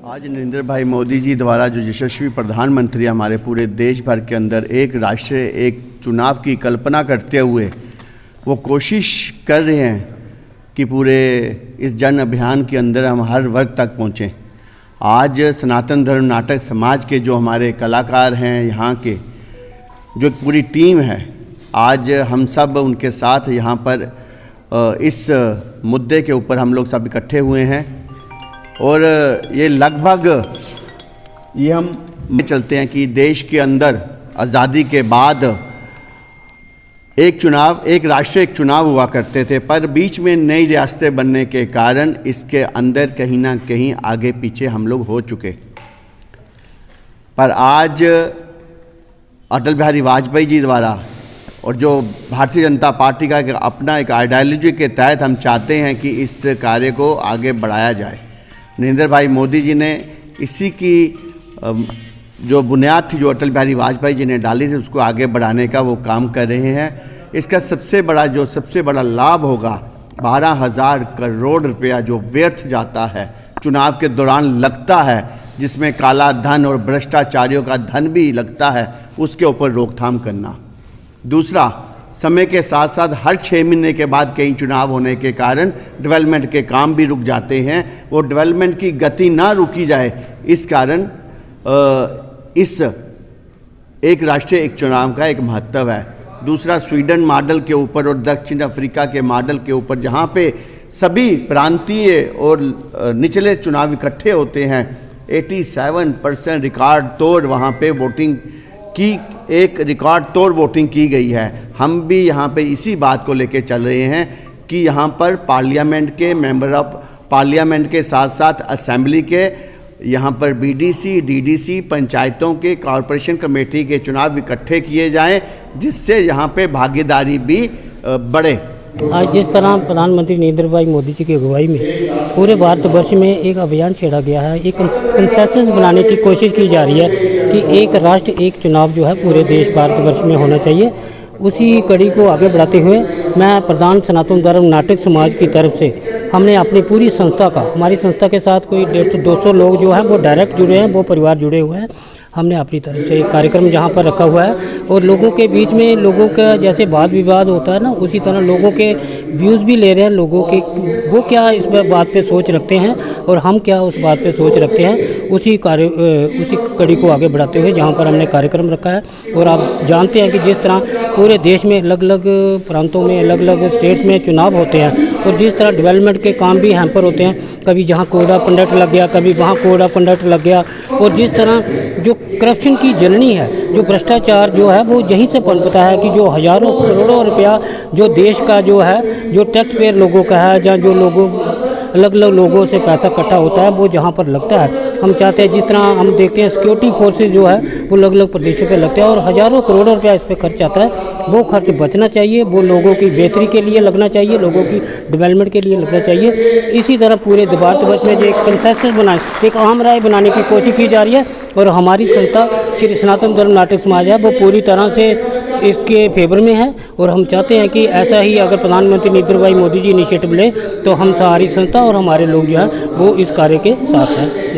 आज नरेंद्र भाई मोदी जी द्वारा जो यशस्वी प्रधानमंत्री हमारे पूरे देश भर के अंदर एक राष्ट्र एक चुनाव की कल्पना करते हुए वो कोशिश कर रहे हैं कि पूरे इस जन अभियान के अंदर हम हर वर्ग तक पहुँचें। आज सनातन धर्म नाटक समाज के जो हमारे कलाकार हैं, यहाँ के जो पूरी टीम है, आज हम सब उनके साथ यहाँ पर इस मुद्दे के ऊपर हम लोग सब इकट्ठे हुए हैं और ये लगभग ये हम चलते हैं कि देश के अंदर आज़ादी के बाद एक राष्ट्र एक चुनाव हुआ करते थे, पर बीच में नई रियासतें बनने के कारण इसके अंदर कहीं ना कहीं आगे पीछे हम लोग हो चुके। पर आज अटल बिहारी वाजपेयी जी द्वारा और जो भारतीय जनता पार्टी का अपना एक आइडियोलॉजी के तहत हम चाहते हैं कि इस कार्य को आगे बढ़ाया जाए। नरेंद्र भाई मोदी जी ने इसी की जो बुनियाद थी, जो अटल बिहारी वाजपेयी जी ने डाली थी, उसको आगे बढ़ाने का वो काम कर रहे हैं। इसका सबसे बड़ा लाभ होगा 12,000 करोड़ रुपया जो व्यर्थ जाता है, चुनाव के दौरान लगता है, जिसमें काला धन और भ्रष्टाचारियों का धन भी लगता है, उसके ऊपर रोकथाम करना। दूसरा, समय के साथ साथ हर 6 महीने के बाद कई चुनाव होने के कारण डेवलपमेंट के काम भी रुक जाते हैं। वो डेवलपमेंट की गति ना रुकी जाए, इस कारण इस एक राष्ट्र एक चुनाव का एक महत्व है। दूसरा, स्वीडन मॉडल के ऊपर और दक्षिण अफ्रीका के मॉडल के ऊपर, जहाँ पे सभी प्रांतीय और निचले चुनाव इकट्ठे होते हैं, 87% रिकॉर्ड तोड़ वहाँ पे वोटिंग की, एक रिकॉर्ड तोड़ वोटिंग की गई है। हम भी यहाँ पे इसी बात को लेके चल रहे हैं कि यहाँ पर पार्लियामेंट के मेंबर ऑफ पार्लियामेंट के साथ साथ असेंबली के, यहाँ पर बीडीसी, डीडीसी, पंचायतों के, कॉरपोरेशन कमेटी के चुनाव इकट्ठे किए जाएं, जिससे यहाँ पे भागीदारी भी बढ़े। आज जिस तरह प्रधानमंत्री नरेंद्र भाई मोदी जी की अगुवाई में पूरे भारतवर्ष में एक अभियान छेड़ा गया है, एक कंसेंसस बनाने की कोशिश की जा रही है कि एक राष्ट्र एक चुनाव जो है पूरे देश भारतवर्ष में होना चाहिए। उसी कड़ी को आगे बढ़ाते हुए मैं प्रधान सनातन धर्म नाटक समाज की तरफ से हमने अपनी पूरी संस्था का, हमारी संस्था के साथ कोई 150-200 लोग जो हैं वो डायरेक्ट जुड़े हैं, वो परिवार जुड़े हुए हैं। हमने अपनी तरफ से एक कार्यक्रम जहाँ पर रखा हुआ है और लोगों के बीच में लोगों का जैसे वाद विवाद होता है ना, उसी तरह लोगों के व्यूज़ भी ले रहे हैं, लोगों के वो क्या इस बात पे सोच रखते हैं और हम क्या उस बात पे सोच रखते हैं, उसी कड़ी को आगे बढ़ाते हुए जहाँ पर हमने कार्यक्रम रखा है। और आप जानते हैं कि जिस तरह पूरे देश में अलग अलग प्रांतों में, अलग अलग स्टेट्स में चुनाव होते हैं और जिस तरह डेवलपमेंट के काम भी हैम्पर होते हैं, कभी जहाँ कूड़ा कंडक्ट लग गया, कभी वहाँ कूड़ा कंडक्ट लग गया, और जिस तरह जो करप्शन की जननी है, जो भ्रष्टाचार जो है वो यहीं से पनपता है कि जो हज़ारों करोड़ों रुपया जो देश का जो है, जो टैक्स पेयर लोगों का है, जहाँ जो लोगों अलग अलग लोगों से पैसा इकट्ठा होता है, वो जहाँ पर लगता है, हम चाहते हैं जिस तरह हम देखते हैं सिक्योरिटी फोर्सेज जो है वो अलग अलग प्रदेशों पे लगते हैं और हज़ारों करोड़ों रुपया इस पर खर्च आता है, वो खर्च बचना चाहिए, वो लोगों की बेहतरी के लिए लगना चाहिए, लोगों की डेवलपमेंट के लिए लगना चाहिए। इसी तरह पूरे भारतवर्ष में जो एक कंसेंसस बनाए, एक आम राय बनाने की कोशिश की जा रही है और हमारी संस्था श्री सनातन धर्म नाटक समाज है वो पूरी तरह से इसके फेवर में है। और हम चाहते हैं कि ऐसा ही अगर प्रधानमंत्री नरेंद्र भाई मोदी जी इनिशिएटिव लें तो हम सारी संस्था और हमारे लोग जो है वो इस कार्य के साथ हैं।